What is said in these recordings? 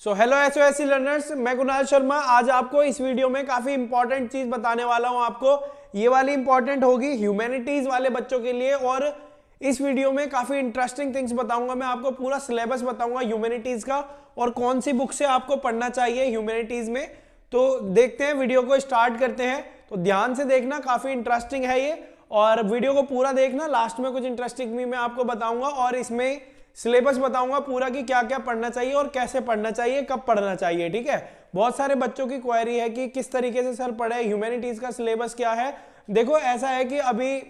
So hello SOSC learners, मैं कुणाल शर्मा। आज आपको इस वीडियो में काफी इंपॉर्टेंट चीज बताने वाला हूं। आपको ये वाली इंपॉर्टेंट होगी ह्यूमैनिटीज वाले बच्चों के लिए, और इस वीडियो में काफी इंटरेस्टिंग थिंग्स बताऊंगा। मैं आपको पूरा सिलेबस बताऊंगा ह्यूमैनिटीज का और कौन सी बुक से आपको पढ़ना चाहिए ह्यूमैनिटीज में। तो देखते हैं, वीडियो को स्टार्ट करते हैं। तो ध्यान से देखना, काफी इंटरेस्टिंग है ये, और वीडियो को पूरा देखना। लास्ट में कुछ इंटरेस्टिंग भी मैं आपको बताऊंगा और इसमें सिलेबस बताऊंगा पूरा कि क्या क्या पढ़ना चाहिए और कैसे पढ़ना चाहिए, कब पढ़ना चाहिए। ठीक है, बहुत सारे बच्चों की क्वेरी है कि किस तरीके से सर पढ़े, ह्यूमैनिटीज का सिलेबस क्या है। देखो ऐसा है कि अभी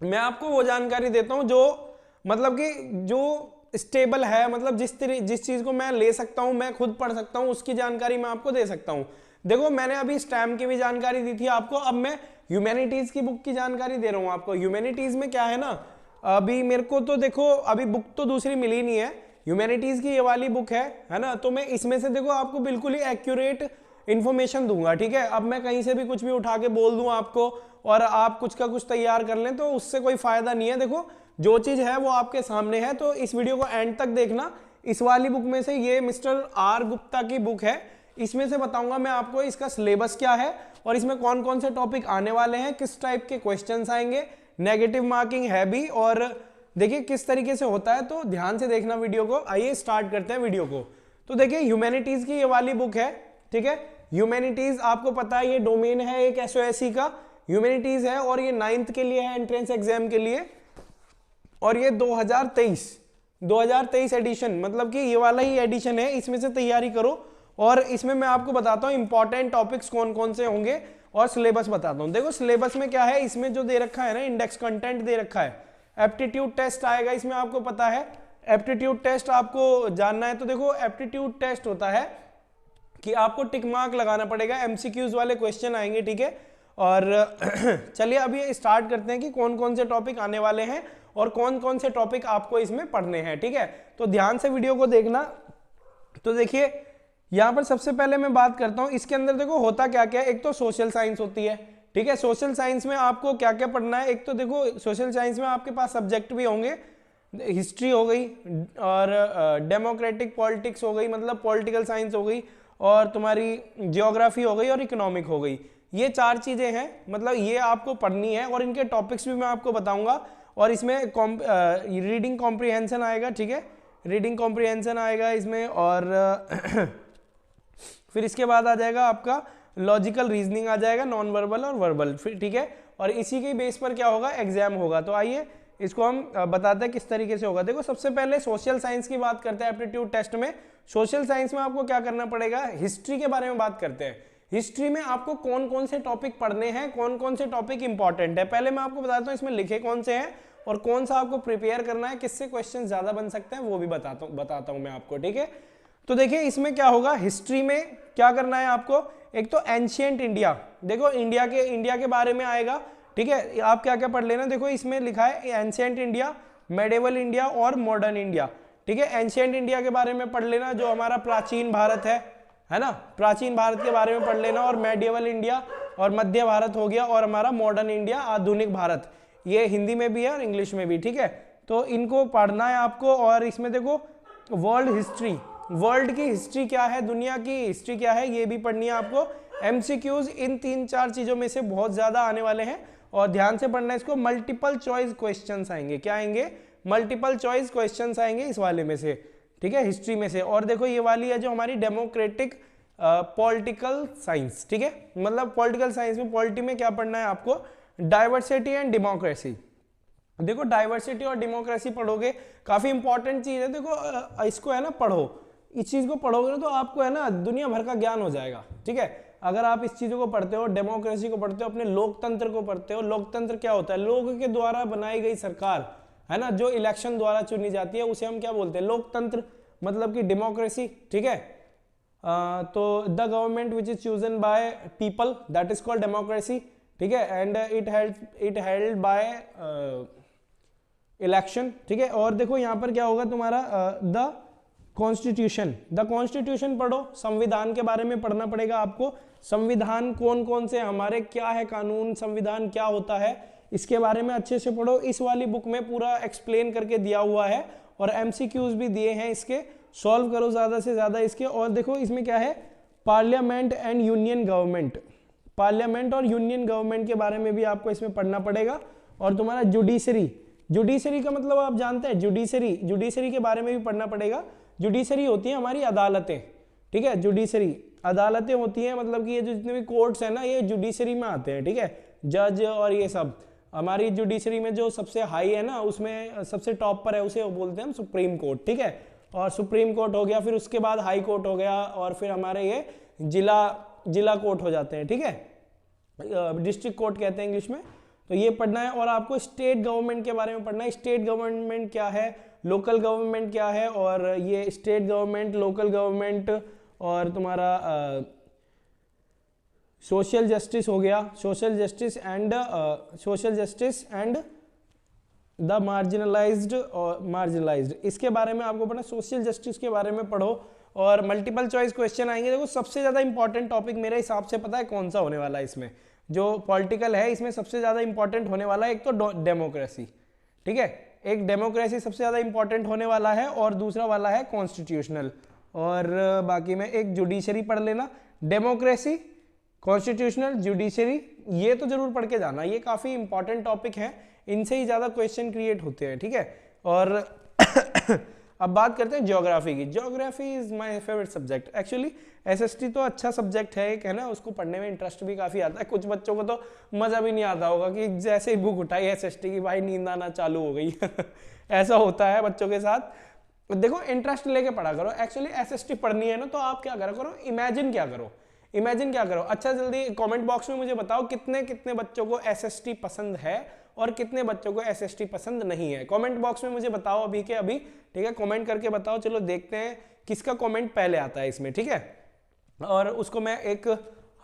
मैं आपको वो जानकारी देता हूं जो मतलब कि जो स्टेबल है, मतलब जिस चीज को मैं ले सकता हूं, मैं खुद पढ़ सकता हूं, उसकी जानकारी मैं आपको दे सकता हूं। देखो मैंने अभी स्टैम्प की भी जानकारी दी थी आपको, अब मैं ह्यूमैनिटीज की बुक की जानकारी दे रहा हूं आपको। ह्यूमैनिटीज में क्या है ना, अभी मेरे को तो देखो अभी बुक तो दूसरी मिली नहीं है, ह्यूमैनिटीज की ये वाली बुक है ना। तो मैं इसमें से देखो आपको बिल्कुल ही एक्यूरेट इन्फॉर्मेशन दूंगा। ठीक है, अब मैं कहीं से भी कुछ भी उठा के बोल दूं आपको और आप कुछ का कुछ तैयार कर लें तो उससे कोई फायदा नहीं है। देखो जो चीज है वो आपके सामने है, तो इस वीडियो को एंड तक देखना। इस वाली बुक में से, ये मिस्टर आर गुप्ता की बुक है, इसमें से बताऊंगा मैं आपको इसका सिलेबस क्या है और इसमें कौन कौन से टॉपिक आने वाले हैं, किस टाइप के क्वेश्चंस आएंगे, नेगेटिव मार्किंग है भी, और देखिए किस तरीके से होता है। तो ध्यान से देखना वीडियो को। आइए स्टार्ट करते हैं वीडियो को। तो देखिए ह्यूमैनिटीज की ये वाली बुक है। ठीक है, ह्यूमैनिटीज आपको पता है ये डोमेन है एक एसओएससी का, ह्यूमैनिटीज है, और ये 9th के लिए है, एंट्रेंस एग्जाम के लिए, और ये 2023 एडिशन, मतलब कि ये वाला ही एडिशन है, इसमें से तैयारी करो। और इसमें मैं आपको बताता हूँ इंपॉर्टेंट टॉपिक्स कौन कौन से होंगे और सिलेबस बताता हूँ। देखो सिलेबस में क्या है, इसमें जो दे रखा है ना, इंडेक्स कंटेंट दे रखा है, एप्टीट्यूड टेस्ट आएगा इसमें, आपको पता है एप्टीट्यूड टेस्ट आपको जानना है। तो देखो एप्टीट्यूड टेस्ट होता है कि आपको टिक मार्क लगाना पड़ेगा, एमसीक्यूज वाले क्वेश्चन आएंगे। ठीक है, और चलिए अभी स्टार्ट करते हैं कि कौन कौन से टॉपिक आने वाले हैं और कौन कौन से टॉपिक आपको इसमें पढ़ने हैं। ठीक है, तो ध्यान से वीडियो को देखना। तो देखिए यहां पर सबसे पहले मैं बात करता हूं, इसके अंदर देखो होता क्या क्या है। एक तो सोशल साइंस होती है। ठीक है, सोशल साइंस में आपको क्या क्या पढ़ना है। एक तो देखो सोशल साइंस में आपके पास सब्जेक्ट भी होंगे, हिस्ट्री हो गई और डेमोक्रेटिक पॉलिटिक्स हो गई, मतलब पॉलिटिकल साइंस हो गई, और तुम्हारी जियोग्राफी हो गई और इकोनॉमिक हो गई। ये 4 चीजें हैं, मतलब ये आपको पढ़नी है, और इनके टॉपिक्स भी मैं आपको बताऊंगा। और इसमें रीडिंग कॉम्प्रिहेंशन आएगा। ठीक है, रीडिंग कॉम्प्रिहेंशन आएगा इसमें, और फिर इसके बाद आ जाएगा आपका लॉजिकल रीजनिंग आ जाएगा, नॉन वर्बल और वर्बल। फिर ठीक है, और इसी के बेस पर क्या होगा, एग्जाम होगा। तो आइए इसको हम बताते हैं किस तरीके से होगा। देखो सबसे पहले सोशल साइंस की बात करते हैं एप्टीट्यूड टेस्ट में। सोशल साइंस में आपको क्या करना पड़ेगा, हिस्ट्री के बारे में बात करते हैं। हिस्ट्री में आपको कौन कौन से टॉपिक पढ़ने हैं, कौन कौन से टॉपिक इंपॉर्टेंट है, पहले मैं आपको बताता हूँ इसमें लिखे कौन से हैं और कौन सा आपको प्रिपेयर करना है, किससे क्वेश्चन ज्यादा बन सकते हैं वो भी बताता हूँ मैं आपको। ठीक है, तो देखिए इसमें क्या होगा, हिस्ट्री में क्या करना है आपको। एक तो एंशिएंट इंडिया, देखो इंडिया के बारे में आएगा। ठीक है, आप क्या क्या पढ़ लेना, देखो इसमें लिखा है एंशिएंट इंडिया, मेडिवल इंडिया और मॉडर्न इंडिया। ठीक है, एंशिएंट इंडिया के बारे में पढ़ लेना, जो हमारा प्राचीन भारत है ना, प्राचीन भारत के बारे में पढ़ लेना। और मेडिवल इंडिया और मध्य भारत हो गया, और हमारा मॉडर्न इंडिया आधुनिक भारत, ये हिंदी में भी है और इंग्लिश में भी। ठीक है, तो इनको पढ़ना है आपको। और इसमें देखो वर्ल्ड हिस्ट्री, वर्ल्ड की हिस्ट्री क्या है, दुनिया की हिस्ट्री क्या है, ये भी पढ़नी है आपको। एमसीक्यूज इन 3-4 चीजों में से बहुत ज्यादा आने वाले हैं, और ध्यान से पढ़ना है इसको। मल्टीपल चॉइस क्वेश्चंस आएंगे, क्या आएंगे, मल्टीपल चॉइस क्वेश्चंस आएंगे इस वाले में से। ठीक है, हिस्ट्री में से। और देखो ये वाली है जो हमारी डेमोक्रेटिक पॉलिटिकल साइंस। ठीक है, मतलब पॉलिटिकल साइंस में, पॉलिटी में क्या पढ़ना है आपको, डाइवर्सिटी एंड डेमोक्रेसी। देखो डाइवर्सिटी और डेमोक्रेसी पढ़ोगे, काफी इंपॉर्टेंट चीज है। देखो इसको है ना पढ़ो, इस चीज को पढ़ोगे ना तो आपको है ना दुनिया भर का ज्ञान हो जाएगा। ठीक है, अगर आप इस चीजों को पढ़ते हो, डेमोक्रेसी को पढ़ते हो, अपने लोकतंत्र को पढ़ते हो। लोकतंत्र क्या होता है, लोगों के द्वारा बनाई गई सरकार है ना, जो इलेक्शन द्वारा चुनी जाती है, उसे हम क्या बोलते हैं, लोकतंत्र, मतलब कि डेमोक्रेसी। ठीक है, तो the government which is chosen by people, that is called democracy. ठीक है, and it held by election. ठीक है, और देखो यहाँ पर क्या होगा तुम्हारा, द कॉन्स्टिट्यूशन पढ़ो, संविधान के बारे में पढ़ना पड़ेगा आपको। संविधान कौन कौन से हमारे, क्या है कानून, संविधान क्या होता है, इसके बारे में अच्छे से पढ़ो। इस वाली बुक में पूरा एक्सप्लेन करके दिया हुआ है और एमसीक्यूज भी दिए हैं इसके। सॉल्व करो ज़्यादा से ज़्यादा इसके। और देखो इसमें क्या है, parliament and union government, parliament और यूनियन गवर्नमेंट के बारे में भी आपको इसमें पढ़ना पड़ेगा। और तुम्हारा जुडिशरी, जुडिशरी का मतलब आप जानते हैं, जुडिशरी, जुडिशरी के बारे में भी पढ़ना पड़ेगा। जुडिशरी होती है हमारी अदालतें, ठीक है, जुडिशरी अदालतें होती हैं, मतलब कि ये जो जितने भी कोर्ट्स हैं ना ये जुडिशरी में आते हैं, ठीक है, जज और ये सब। हमारी जुडिशरी में जो सबसे हाई है ना, उसमें सबसे टॉप पर है, उसे बोलते हैं हम सुप्रीम कोर्ट, ठीक है। और सुप्रीम कोर्ट हो गया, फिर उसके बाद हाई कोर्ट हो गया, और फिर हमारे ये जिला कोर्ट हो जाते हैं, ठीक है, डिस्ट्रिक्ट कोर्ट कहते हैं इंग्लिश में। तो ये पढ़ना है। और आपको स्टेट गवर्नमेंट के बारे में पढ़ना है, स्टेट गवर्नमेंट क्या है, लोकल गवर्नमेंट क्या है, और ये स्टेट गवर्नमेंट, लोकल गवर्नमेंट, और तुम्हारा सोशल जस्टिस हो गया, social justice and the marginalised और मार्जिनलाइज्ड, इसके बारे में आपको पढ़ना, सोशल जस्टिस के बारे में पढ़ो। और मल्टीपल चॉइस क्वेश्चन आएंगे। देखो सबसे ज़्यादा इंपॉर्टेंट टॉपिक मेरे हिसाब से पता है कौन सा होने वाला है इसमें, जो पॉलिटिकल है इसमें सबसे ज़्यादा इंपॉर्टेंट होने वाला है, एक तो डेमोक्रेसी, ठीक है, एक डेमोक्रेसी सबसे ज़्यादा इंपॉर्टेंट होने वाला है, और दूसरा वाला है कॉन्स्टिट्यूशनल। और बाकी में एक जुडिशरी पढ़ लेना, डेमोक्रेसी, कॉन्स्टिट्यूशनल, जुडिशरी, ये तो जरूर पढ़ के जाना, ये काफ़ी इंपॉर्टेंट टॉपिक है, इनसे ही ज़्यादा क्वेश्चन क्रिएट होते हैं, ठीक है। और अब बात करते हैं ज्योग्राफी की। Geography is my favourite subject actually. SST तो अच्छा सब्जेक्ट है एक, है ना, उसको पढ़ने में इंटरेस्ट भी काफ़ी आता है। कुछ बच्चों को तो मज़ा भी नहीं आता होगा कि जैसे ही बुक उठाई एसएसटी की भाई नींद आना चालू हो गई ऐसा होता है बच्चों के साथ। देखो इंटरेस्ट लेके पढ़ा करो। एक्चुअली एसएसटी पढ़नी है ना, तो आप क्या करा करो, इमेजिन क्या करो, इमेजिन क्या करो। अच्छा जल्दी कमेंट बॉक्स में मुझे बताओ कितने कितने बच्चों को एसएसटी पसंद है और कितने बच्चों को एसएसटी पसंद नहीं है। कमेंट बॉक्स में मुझे बताओ अभी के अभी, ठीक है, कमेंट करके बताओ। चलो देखते हैं किसका कमेंट पहले आता है इसमें, ठीक है, और उसको मैं एक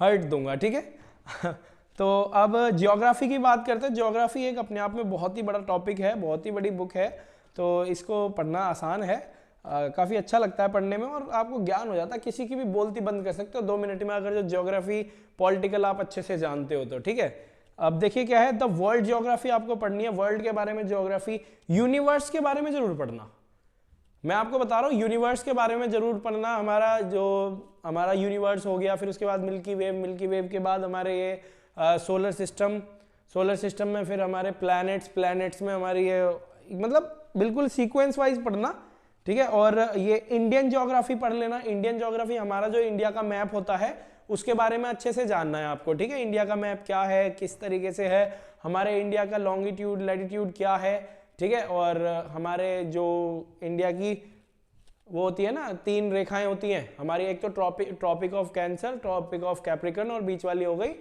हार्ट दूंगा, ठीक है। तो अब ज्योग्राफी की बात करते हैं। ज्योग्राफी एक अपने आप में बहुत ही बड़ा टॉपिक है, बहुत ही बड़ी बुक है, तो इसको पढ़ना आसान है, काफ़ी अच्छा लगता है पढ़ने में, और आपको ज्ञान हो जाता है, किसी की भी बोलती बंद कर सकते हो 2 मिनट में, अगर जो ज्योग्राफी पॉलिटिकल आप अच्छे से जानते हो तो, ठीक है। अब देखिए क्या है, द वर्ल्ड ज्योग्राफी आपको पढ़नी है, वर्ल्ड के बारे में ज्योग्राफी। यूनिवर्स के बारे में जरूर पढ़ना, मैं आपको बता रहा हूँ, यूनिवर्स के बारे में जरूर पढ़ना। हमारा यूनिवर्स हो गया, फिर उसके बाद मिल्की वेव के बाद हमारे ये सोलर सिस्टम में फिर हमारे प्लैनेट्स में हमारी ये, मतलब बिल्कुल सीक्वेंस वाइज पढ़ना, ठीक है। और ये इंडियन ज्योग्राफी पढ़ लेना। इंडियन ज्योग्राफी हमारा जो इंडिया का मैप होता है उसके बारे में अच्छे से जानना है आपको, ठीक है। इंडिया का मैप क्या है, किस तरीके से है, हमारे इंडिया का लॉन्गिट्यूड लैटिट्यूड क्या है, ठीक है। और हमारे जो इंडिया की वो होती है ना 3 रेखाएं होती हैं हमारी, एक तो Tropic of Cancer, Tropic of Capricorn, और बीच वाली हो गई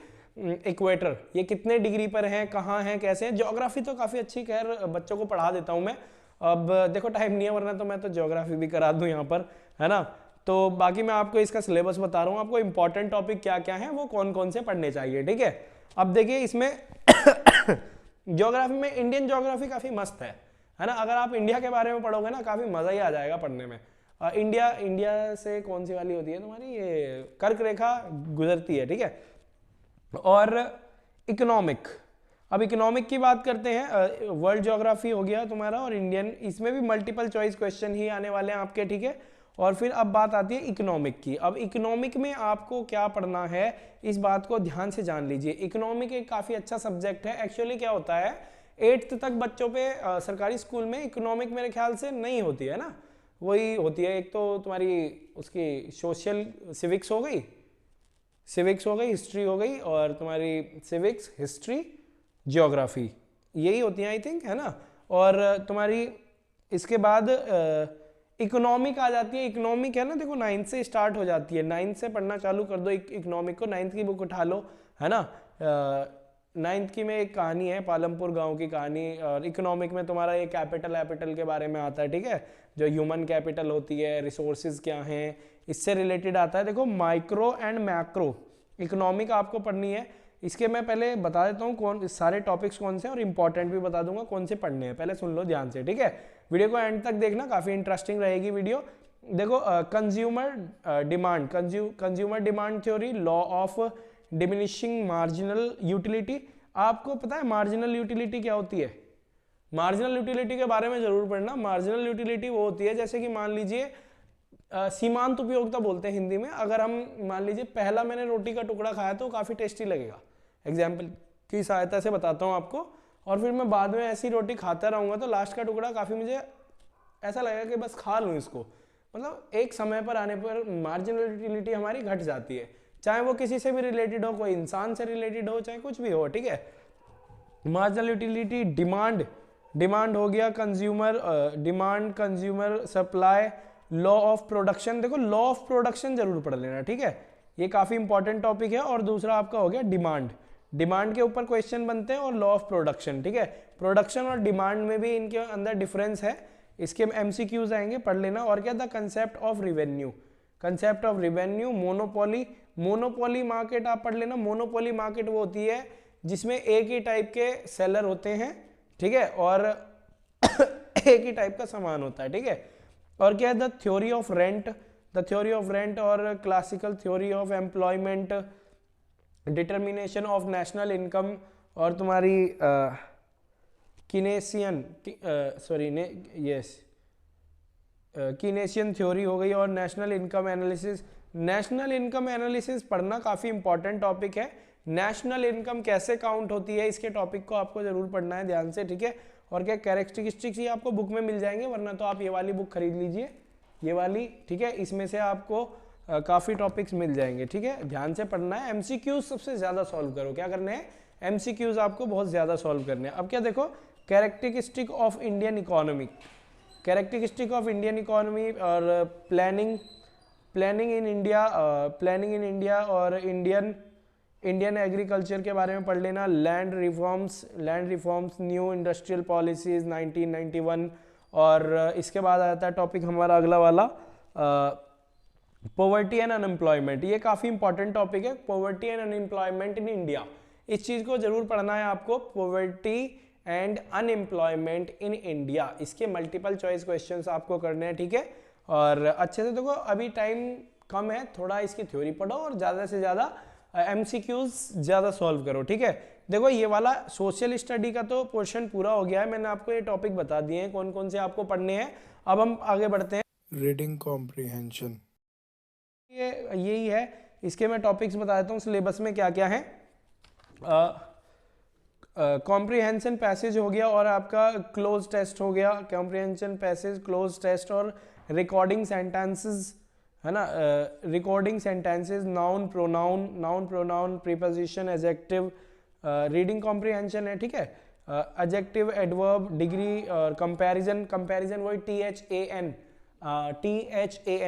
इक्वेटर। ये कितने डिग्री पर हैं, कहाँ हैं, कैसे हैं। ज्योग्राफी तो काफ़ी अच्छी, खैर बच्चों को पढ़ा देता हूँ मैं। अब देखो टाइम नहीं है, वरना तो मैं तो ज्योग्राफी भी करा दूँ यहाँ पर, है ना। तो बाकी मैं आपको इसका सिलेबस बता रहा हूँ, आपको इंपॉर्टेंट टॉपिक क्या क्या है, वो कौन कौन से पढ़ने चाहिए, ठीक है। अब देखिए इसमें ज्योग्राफी में इंडियन ज्योग्राफी काफ़ी मस्त है ना। अगर आप इंडिया के बारे में पढ़ोगे ना, काफ़ी मज़ा ही आ जाएगा पढ़ने में। इंडिया से कौन सी वाली होती है तुम्हारी, ये कर्क रेखा गुजरती है, ठीक है। और इकोनॉमिक, अब इकोनॉमिक की बात करते हैं। वर्ल्ड ज्योग्राफी हो गया तुम्हारा, और इंडियन, इसमें भी मल्टीपल चॉइस क्वेश्चन ही आने वाले हैं आपके, ठीक है। और फिर अब बात आती है इकोनॉमिक की। अब इकोनॉमिक में आपको क्या पढ़ना है, इस बात को ध्यान से जान लीजिए। इकोनॉमिक एक काफ़ी अच्छा सब्जेक्ट है। एक्चुअली क्या होता है, 8th तक बच्चों पे सरकारी स्कूल में इकोनॉमिक मेरे ख्याल से नहीं होती है ना, वही होती है। एक तो तुम्हारी उसकी सोशल सिविक्स हो गई, हिस्ट्री हो गई, और तुम्हारी सिविक्स, हिस्ट्री, ज्योग्राफी, यही होती है आई थिंक, है ना। और तुम्हारी इसके बाद इकोनॉमिक आ जाती है। इकोनॉमिक है ना, देखो 9th से स्टार्ट हो जाती है, 9th से पढ़ना चालू कर दो इकोनॉमिक को। 9th की बुक उठा लो, है ना। 9th की में एक कहानी है, पालमपुर गांव की कहानी, और इकोनॉमिक में तुम्हारा ये कैपिटल के बारे में आता है, ठीक है, जो ह्यूमन कैपिटल होती है, रिसोर्सेज क्या हैं, इससे रिलेटेड आता है। देखो माइक्रो एंड मैक्रो इकोनॉमिक आपको पढ़नी है। इसके मैं पहले बता देता हूँ कौन सारे टॉपिक्स कौन से, और इंपॉर्टेंट भी बता दूंगा कौन से पढ़ने हैं, पहले सुन लो ध्यान से, ठीक है। वीडियो को एंड तक देखना, काफ़ी इंटरेस्टिंग रहेगी वीडियो। देखो consumer demand theory, law of diminishing marginal utility. आपको पता है मार्जिनल यूटिलिटी क्या होती है? मार्जिनल यूटिलिटी के बारे में जरूर पढ़ना। मार्जिनल यूटिलिटी वो होती है, जैसे कि मान लीजिए सीमांत उपयोगिता बोलते हैं हिंदी में। अगर हम मान लीजिए पहला मैंने रोटी का टुकड़ा खाया तो काफ़ी टेस्टी लगेगा, एग्जाम्पल की सहायता से बताता हूँ आपको, और फिर मैं बाद में ऐसी रोटी खाता रहूँगा तो लास्ट का टुकड़ा काफ़ी मुझे ऐसा लगेगा कि बस खा लूँ इसको। मतलब एक समय पर आने पर मार्जिनलिटी हमारी घट जाती है, चाहे वो किसी से भी रिलेटेड हो, कोई इंसान से रिलेटेड हो, चाहे कुछ भी हो, ठीक है। मार्जिनल यूटिलिटी, डिमांड हो गया, consumer demand, consumer supply, law of production. देखो लॉ ऑफ प्रोडक्शन जरूर पढ़ लेना, ठीक है, ये काफी इंपॉर्टेंट टॉपिक है। और दूसरा आपका हो गया डिमांड के ऊपर क्वेश्चन बनते हैं, और लॉ ऑफ प्रोडक्शन, ठीक है। प्रोडक्शन और डिमांड में भी इनके अंदर डिफरेंस है, इसके एमसीक्यूज आएंगे, पढ़ लेना। और क्या था, concept of revenue, monopoly market आप पढ़ लेना। मोनोपोली मार्केट वो होती है जिसमें एक ही टाइप के सेलर होते हैं, ठीक है, और एक ही टाइप का सामान होता है, ठीक है। और क्या है, द थ्योरी ऑफ रेंट और classical theory of employment, determination of national income, और तुम्हारी कीनेशियन थ्योरी हो गई, और नेशनल इनकम एनालिसिस पढ़ना काफ़ी इंपॉर्टेंट टॉपिक है। नेशनल इनकम कैसे काउंट होती है, इसके टॉपिक को आपको जरूर पढ़ना है ध्यान से, ठीक है। और क्या कैरेक्टरिस्टिक्स ये आपको बुक में मिल जाएंगे, वरना तो आप ये वाली बुक खरीद लीजिए, ये वाली, ठीक है, इसमें से आपको काफ़ी टॉपिक्स मिल जाएंगे, ठीक है। ध्यान से पढ़ना है, एमसीक्यूज सबसे ज़्यादा सॉल्व करो, क्या करने हैं, एमसीक्यूज आपको बहुत ज़्यादा सॉल्व करने हैं। अब क्या देखो, कैरेक्टरिस्टिक ऑफ इंडियन इकोनॉमी और प्लानिंग इन इंडिया और इंडियन एग्रीकल्चर के बारे में पढ़ लेना। Land reforms, new industrial policies 1991। और इसके बाद आता है टॉपिक हमारा अगला वाला, पॉवर्टी एंड अनएम्प्लॉयमेंट। ये काफ़ी इंपॉर्टेंट टॉपिक है, poverty and unemployment in India. इस चीज़ को जरूर पढ़ना है आपको, poverty and unemployment in India. इसके मल्टीपल चॉइस क्वेश्चंस आपको करने हैं, ठीक है। और अच्छे से देखो, अभी टाइम कम है, थोड़ा इसकी थ्योरी पढ़ो और ज़्यादा से ज़्यादा एमसीक्यूज ज़्यादा सॉल्व करो, ठीक है। देखो ये वाला सोशल स्टडी का तो पोर्शन पूरा हो गया है, मैंने आपको ये टॉपिक बता दिए हैं कौन कौन से आपको पढ़ने हैं। अब हम आगे बढ़ते हैं, रीडिंग कॉम्प्रिहेंशन, ये यही है, इसके मैं टॉपिक्स बता देता हूँ सिलेबस में क्या क्या है। कॉम्प्रिहेंशन पैसेज हो गया, और आपका क्लोज टेस्ट हो गया, कॉम्प्रिहेंशन पैसेज, क्लोज टेस्ट, और रिकॉर्डिंग सेंटेंसेस, है ना, recording sentences, noun pronoun, preposition, adjective, reading comprehension है, ठीक है। एडजेक्टिव, एडवर्ब, डिग्री, और कंपैरिजन वही THAN।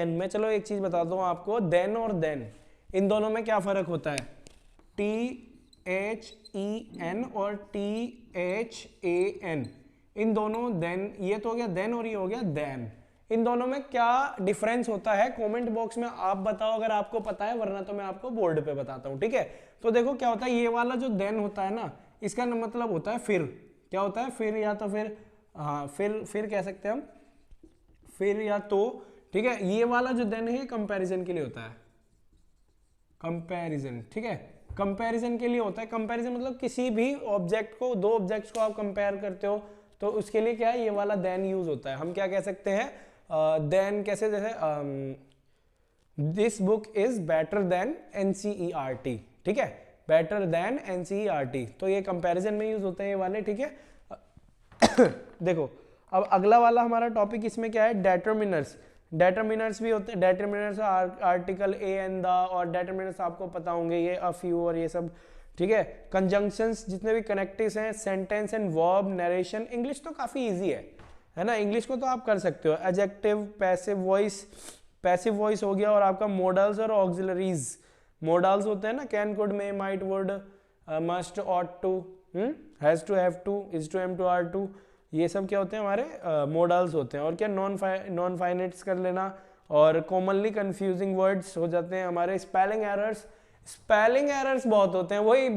मैं चलो एक चीज बताता हूँ आपको, देन और देन, इन दोनों में क्या फर्क होता है, THEN और THAN, इन दोनों, देन ये तो हो गया देन और ये हो गया देन, इन दोनों में क्या डिफरेंस होता है, कमेंट बॉक्स में आप बताओ अगर आपको पता है, वरना तो मैं आपको बोर्ड पे बताता हूँ, ठीक है। तो देखो क्या होता है, ये वाला जो देन होता है ना, इसका मतलब होता है फिर, क्या होता है, फिर, या तो फिर, हाँ फिर कह सकते हैं हम, फिर या तो, ठीक है। ये वाला जो देन है कंपैरिजन के लिए होता है, कंपैरिजन, ठीक है, कंपैरिजन के लिए होता है। कंपैरिजन मतलब किसी भी ऑब्जेक्ट को, दो ऑब्जेक्ट्स को आप कंपेयर करते हो, तो उसके लिए क्या है, ये वाला देन यूज होता है। हम क्या कह सकते हैं, देन कैसे, जैसे this book is better than NCERT, ठीक है, बेटर देन NCERT, तो ये कंपैरिजन में यूज होते हैं ये वाले, ठीक है। देखो अब अगला वाला हमारा टॉपिक इसमें क्या है, डेटरमिनर्स भी होते हैं, डेटरमिनर्स आर्टिकल ए एंड द, और डेटरमिनर्स आपको पता होंगे, ये अ फ्यू और ये सब, ठीक है। कंजंक्शंस जितने भी कनेक्टिव्स हैं, sentence and verb, narration, English तो काफी इजी है ना, इंग्लिश को तो आप कर सकते हो। एडजेक्टिव, पैसिव वॉइस हो गया, और आपका मॉडल्स और ऑक्सिलरीज। मॉडल्स होते हैं ना, can, could, may, might, would, must, ought to, has to, have to, is to, am to, are to, ये सब क्या होते हैं हमारे मॉडल्स होते हैं। और क्या, नॉन फाइनाइट्स कर लेना, और कॉमनली कंफ्यूजिंग वर्ड्स हो जाते हैं हमारे। स्पेलिंग एरर्स बहुत होते हैं, वही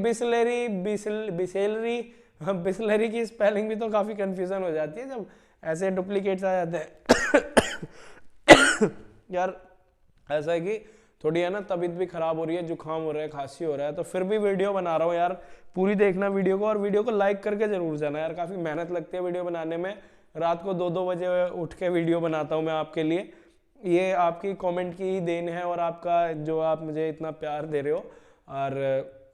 बिसलेरी की स्पेलिंग भी तो काफी कंफ्यूजन हो जाती है जब ऐसे डुप्लीकेट्स आ जाते हैं। यार ऐसा है कि थोड़ी है ना तबीयत भी खराब हो रही है, जुकाम हो रहा है, खांसी हो रहा है, तो फिर भी वीडियो बना रहा हूँ यार, पूरी देखना वीडियो को, और वीडियो को लाइक करके जरूर जाना यार, काफ़ी मेहनत लगती है वीडियो बनाने में। रात को 2-2 बजे उठ के वीडियो बनाता हूँ मैं आपके लिए, ये आपकी कमेंट की ही देन है और आपका जो आप मुझे इतना प्यार दे रहे हो और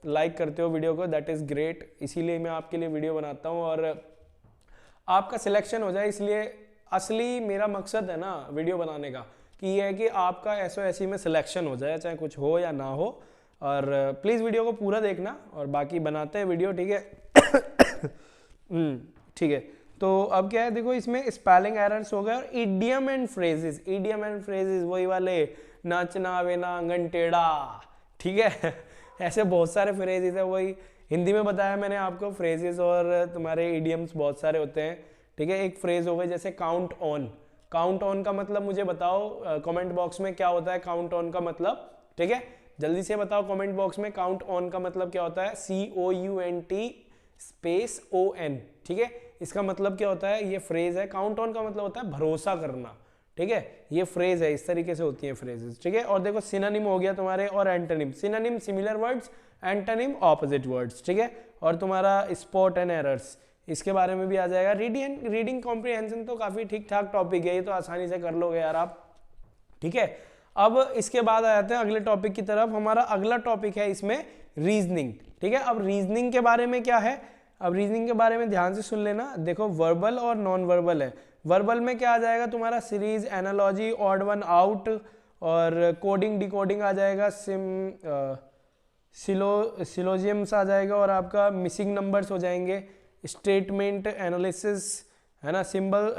लाइक करते हो वीडियो को, दैट इज़ ग्रेट। इसीलिए मैं आपके लिए वीडियो बनाता हूँ और आपका सिलेक्शन हो जाए, इसलिए असली मेरा मकसद है ना वीडियो बनाने का कि ये है कि आपका SOSC में सिलेक्शन हो जाए, चाहे कुछ हो या ना हो। और प्लीज़ वीडियो को पूरा देखना और बाकी बनाते हैं वीडियो, ठीक है। ठीक है, तो अब क्या है, देखो इसमें स्पेलिंग एरर्स हो गए और idiom and phrases. Idiom and phrases वही वाले नाचना वेना आंगन टेढ़ा, ठीक है। ऐसे बहुत सारे फ्रेजेस है, वही हिंदी में बताया मैंने आपको। फ्रेजेस और तुम्हारे इडियम्स बहुत सारे होते हैं, ठीक है। एक फ्रेज हो गए जैसे काउंट ऑन। काउंट ऑन का मतलब मुझे बताओ कमेंट बॉक्स में क्या होता है काउंट ऑन का मतलब, ठीक है। जल्दी से बताओ कमेंट बॉक्स में काउंट ऑन का मतलब क्या होता है। COUNT स्पेस ON, ठीक है। इसका मतलब क्या होता है, ये फ्रेज है। काउंट ऑन का मतलब होता है भरोसा करना, ठीक है। ये फ्रेज है, इस तरीके से होती है फ्रेजेस, ठीक है। और देखो सिनोनिम हो गया तुम्हारे और antonym. Synonym similar words, antonym opposite words, ठीक है। और तुम्हारा स्पॉट एंड एरर्स, इसके बारे में भी आ जाएगा। रीडिंग कॉम्प्रिहेंशन तो काफी ठीक ठाक टॉपिक है, ये तो आसानी से कर लोगे यार आप, ठीक है। अब इसके बाद आ जाते हैं अगले टॉपिक की तरफ। हमारा अगला टॉपिक है इसमें रीजनिंग, ठीक है। अब रीजनिंग के बारे में क्या है, अब रीजनिंग के बारे में ध्यान से सुन लेना। देखो वर्बल और नॉन वर्बल है। वर्बल में क्या आ जाएगा तुम्हारा, series, analogy, odd one out और कोडिंग डिकोडिंग आ जाएगा, सिलोजियम्स आ जाएगा और आपका मिसिंग नंबर्स हो जाएंगे, स्टेटमेंट एनालिसिस, है ना, सिंबल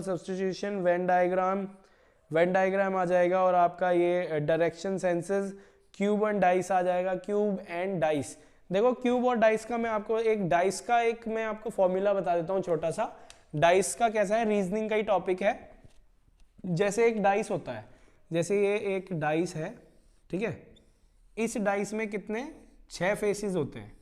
सब्स्टिट्यूशन, वेन डायग्राम आ जाएगा और आपका ये direction senses, cube and dice आ जाएगा। क्यूब एंड डाइस, देखो क्यूब और डाइस का मैं आपको एक मैं आपको फॉर्मूला बता देता हूँ छोटा सा। डाइस का कैसा है, रीजनिंग का ही टॉपिक है। जैसे एक डाइस होता है, जैसे ये एक डाइस है, ठीक है। इस डाइस में कितने 6 फेसेस होते हैं,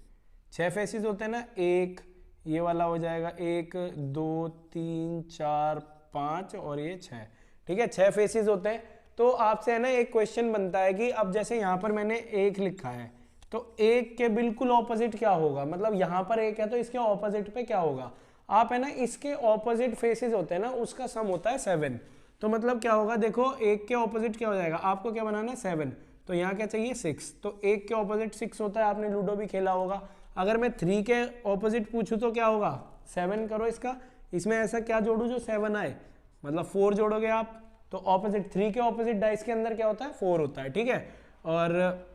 6 फेसेस होते हैं ना। एक ये वाला हो जाएगा 1 2 3 4 5 और ये 6, ठीक है। 6 फेसेस होते हैं। तो आपसे है ना एक क्वेश्चन बनता है कि अब जैसे यहाँ पर मैंने 1 लिखा है, तो 1 के बिल्कुल ऑपोजिट क्या होगा, मतलब यहाँ पर 1 है तो इसके ऑपोजिट पे क्या होगा। आप है ना इसके ऑपोजिट फेसेस होते हैं ना, उसका सम होता है 7। तो मतलब क्या होगा, देखो 1 के ऑपोजिट क्या हो जाएगा, आपको क्या बनाना है 7, तो यहाँ क्या चाहिए 6। तो 1 के ऑपोजिट 6 होता है, आपने लूडो भी खेला होगा। अगर मैं 3 के ऑपोजिट पूछूं तो क्या होगा, 7 करो इसका, इसमें ऐसा क्या जोड़ू जो 7 आए, मतलब 4 जोड़ोगे आप। तो ऑपोजिट 3 के ऑपोजिट डाइस के अंदर क्या होता है 4 होता है, ठीक है। और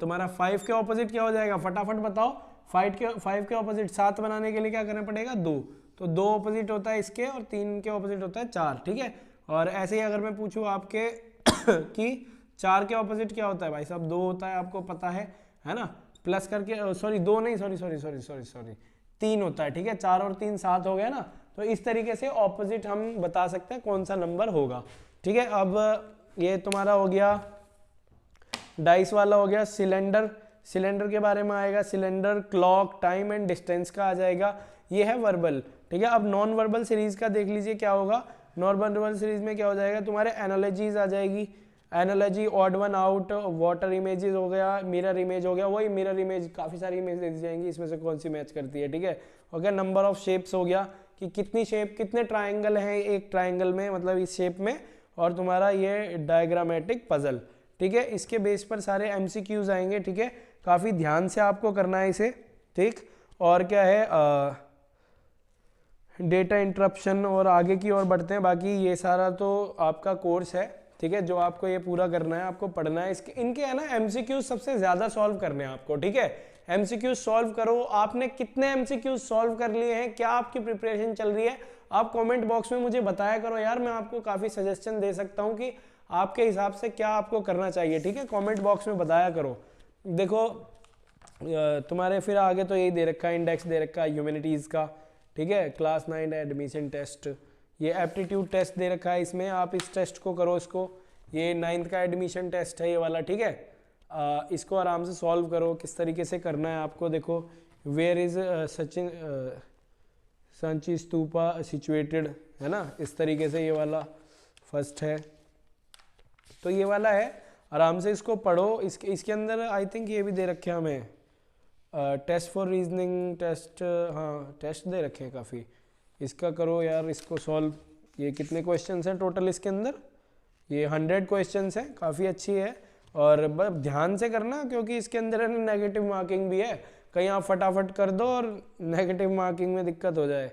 तुम्हारा 5 के ऑपोजिट क्या हो जाएगा, फटाफट बताओ। 5 के ऑपोजिट 7 बनाने के लिए क्या करना पड़ेगा 2, तो 2 ऑपोजिट होता है इसके और 3 के ऑपोजिट होता है 4, ठीक है। और ऐसे ही अगर मैं पूछूं आपके कि 4 के ऑपोजिट क्या होता है, भाई साहब 2 होता है, आपको पता है ना। प्लस करके सॉरी 2 नहीं, सॉरी 3 होता है, ठीक है। 4 और 3 7 हो गया ना। तो इस तरीके से ऑपोजिट हम बता सकते हैं कौन सा नंबर होगा, ठीक है। अब ये तुम्हारा हो गया डाइस वाला, हो गया सिलेंडर के बारे में आएगा। Cylinder, clock, time and distance का आ जाएगा। ये है वर्बल, ठीक है। अब नॉन वर्बल सीरीज का देख लीजिए क्या होगा। नॉन वर्बल सीरीज में क्या हो जाएगा, तुम्हारे एनालॉजीज आ जाएगी। Analogy, odd one out, water images हो गया, मिरर इमेज हो गया। वही मिरर इमेज, काफ़ी सारी इमेज दे दी जाएंगी, इसमें से कौन सी मैच करती है, ठीक है। हो गया नंबर ऑफ शेप्स, हो गया कि कितनी शेप, कितने ट्राइंगल हैं एक ट्राइंगल में, मतलब इस शेप में। और तुम्हारा ये डायग्रामेटिक पजल, ठीक है। इसके बेस पर सारे MCQs आएंगे, ठीक है। काफ़ी ध्यान से आपको करना है इसे, ठीक। और क्या है, डेटा इंटरप्शन, और आगे की ओर बढ़ते हैं। बाकी ये सारा तो आपका कोर्स है, ठीक है, जो आपको ये पूरा करना है, आपको पढ़ना है। इनके है ना MCQs सबसे ज़्यादा सॉल्व करने हैं आपको, ठीक है। MCQs सॉल्व करो। आपने कितने MCQs सॉल्व कर लिए हैं, क्या आपकी प्रिपरेशन चल रही है, आप कमेंट बॉक्स में मुझे बताया करो यार। मैं आपको काफ़ी सजेशन दे सकता हूँ कि आपके हिसाब से क्या आपको करना चाहिए, ठीक है। कमेंट बॉक्स में बताया करो। देखो तुम्हारे फिर आगे तो यही दे रखा है, इंडेक्स दे रखा है ह्यूमैनिटीज़ का, ठीक है। क्लास 9 एडमिशन टेस्ट, ये एप्टीट्यूड टेस्ट दे रखा है इसमें, आप इस टेस्ट को करो। इसको, ये 9th का एडमिशन टेस्ट है ये वाला, ठीक है। इसको आराम से सॉल्व करो, किस तरीके से करना है आपको। देखो where is Sanchi Stupa situated, है ना, इस तरीके से ये वाला फर्स्ट है। तो ये वाला है, आराम से इसको पढ़ो। इसके अंदर आई थिंक ये भी दे रखे हैं हमें, टेस्ट फॉर रीजनिंग टेस्ट, हाँ टेस्ट दे रखे हैं काफ़ी। इसका करो यार, इसको सॉल्व, ये कितने क्वेश्चन हैं टोटल इसके अंदर, ये 100 क्वेश्चन हैं, काफ़ी अच्छी है। और बस ध्यान से करना क्योंकि इसके अंदर है ना नेगेटिव मार्किंग भी है, कहीं आप फटाफट कर दो और नेगेटिव मार्किंग में दिक्कत हो जाए,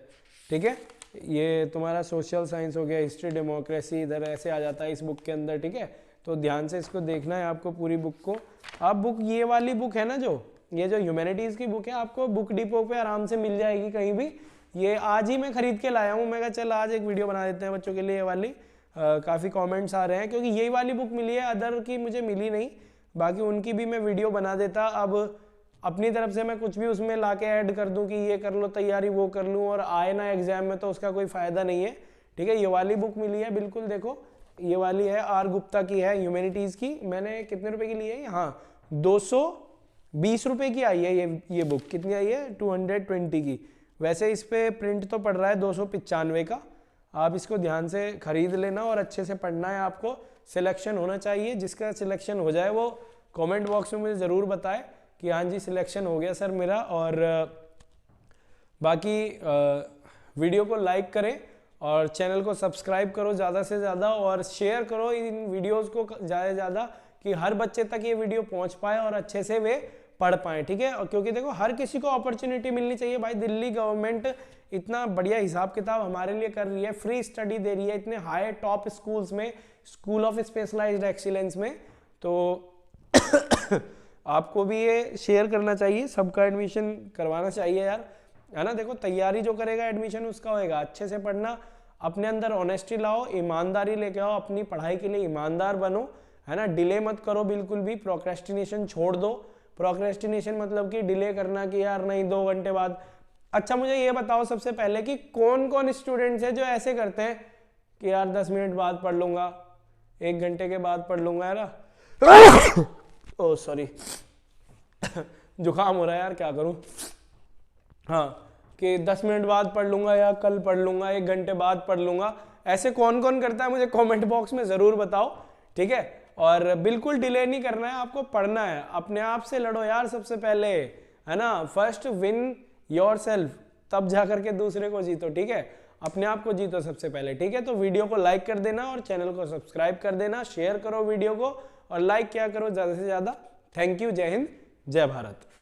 ठीक है। ये तुम्हारा सोशल साइंस हो गया, हिस्ट्री डेमोक्रेसी इधर ऐसे आ जाता है इस बुक के अंदर, ठीक है। तो ध्यान से इसको देखना है आपको पूरी बुक को। आप बुक ये वाली बुक है ना, जो ये जो ह्यूमैनिटीज़ की बुक है, आपको बुक डिपो पे आराम से मिल जाएगी कहीं भी। ये आज ही मैं खरीद के लाया हूँ, मैं कहा चल आज एक वीडियो बना देते हैं बच्चों के लिए। ये वाली काफ़ी कमेंट्स आ रहे हैं क्योंकि यही वाली बुक मिली है, अदर की मुझे मिली नहीं, बाकी उनकी भी मैं वीडियो बना देता। अब अपनी तरफ से मैं कुछ भी उसमें ला के ऐड कर दूं कि ये कर लो तैयारी, वो कर लूं और आए ना एग्जाम में, तो उसका कोई फ़ायदा नहीं है, ठीक है। ये वाली बुक मिली है बिल्कुल, देखो ये वाली है, आर गुप्ता की है, ह्यूमैनिटीज़ की। मैंने कितने रुपए की ली है? हाँ 220 रुपये की आई है ये बुक। कितनी आई है? 220 की। वैसे इस पर प्रिंट तो पड़ रहा है 295 का। आप इसको ध्यान से खरीद लेना और अच्छे से पढ़ना है आपको। सिलेक्शन होना चाहिए, जिसका सिलेक्शन हो जाए वो कमेंट बॉक्स में मुझे ज़रूर बताए कि हाँ जी सिलेक्शन हो गया सर मेरा। और बाकी वीडियो को लाइक करें और चैनल को सब्सक्राइब करो ज़्यादा से ज़्यादा, और शेयर करो इन वीडियोस को ज़्यादा से ज़्यादा कि हर बच्चे तक ये वीडियो पहुंच पाए और अच्छे से वे पढ़ पाएँ, ठीक है। और क्योंकि देखो हर किसी को अपॉर्चुनिटी मिलनी चाहिए भाई। दिल्ली गवर्नमेंट इतना बढ़िया हिसाब किताब हमारे लिए कर रही है, फ्री स्टडी दे रही है इतने हाई टॉप स्कूल्स में, स्कूल ऑफ स्पेशलाइज्ड एक्सीलेंस में। तो आपको भी ये शेयर करना चाहिए, सबका एडमिशन करवाना चाहिए यार, है ना। देखो तैयारी जो करेगा एडमिशन उसका होएगा। अच्छे से पढ़ना, अपने अंदर ऑनेस्टी लाओ, ईमानदारी लेके आओ, अपनी पढ़ाई के लिए ईमानदार बनो, है ना। डिले मत करो बिल्कुल भी, प्रोक्रेस्टिनेशन छोड़ दो। प्रोक्रेस्टिनेशन मतलब कि डिले करना कि यार नहीं 2 घंटे बाद। अच्छा मुझे ये बताओ सबसे पहले कि कौन कौन स्टूडेंट्स है जो ऐसे करते हैं कि यार 10 मिनट बाद पढ़ लूंगा, 1 घंटे के बाद पढ़ लूंगा, है ना। ओ सॉरी जुकाम हो रहा है यार, क्या करूं। हाँ कि 10 मिनट बाद पढ़ लूंगा या कल पढ़ लूंगा, 1 घंटे बाद पढ़ लूंगा, ऐसे कौन कौन करता है मुझे कमेंट बॉक्स में ज़रूर बताओ, ठीक है। और बिल्कुल डिले नहीं करना है, आपको पढ़ना है, अपने आप से लड़ो यार सबसे पहले, है ना। फर्स्ट विन योरसेल्फ, तब जा करके दूसरे को जीतो, ठीक है। अपने आप को जीतो सबसे पहले, ठीक है। तो वीडियो को लाइक कर देना और चैनल को सब्सक्राइब कर देना, शेयर करो वीडियो को और लाइक क्या करो ज़्यादा से ज़्यादा। थैंक यू, जय हिंद, जय भारत।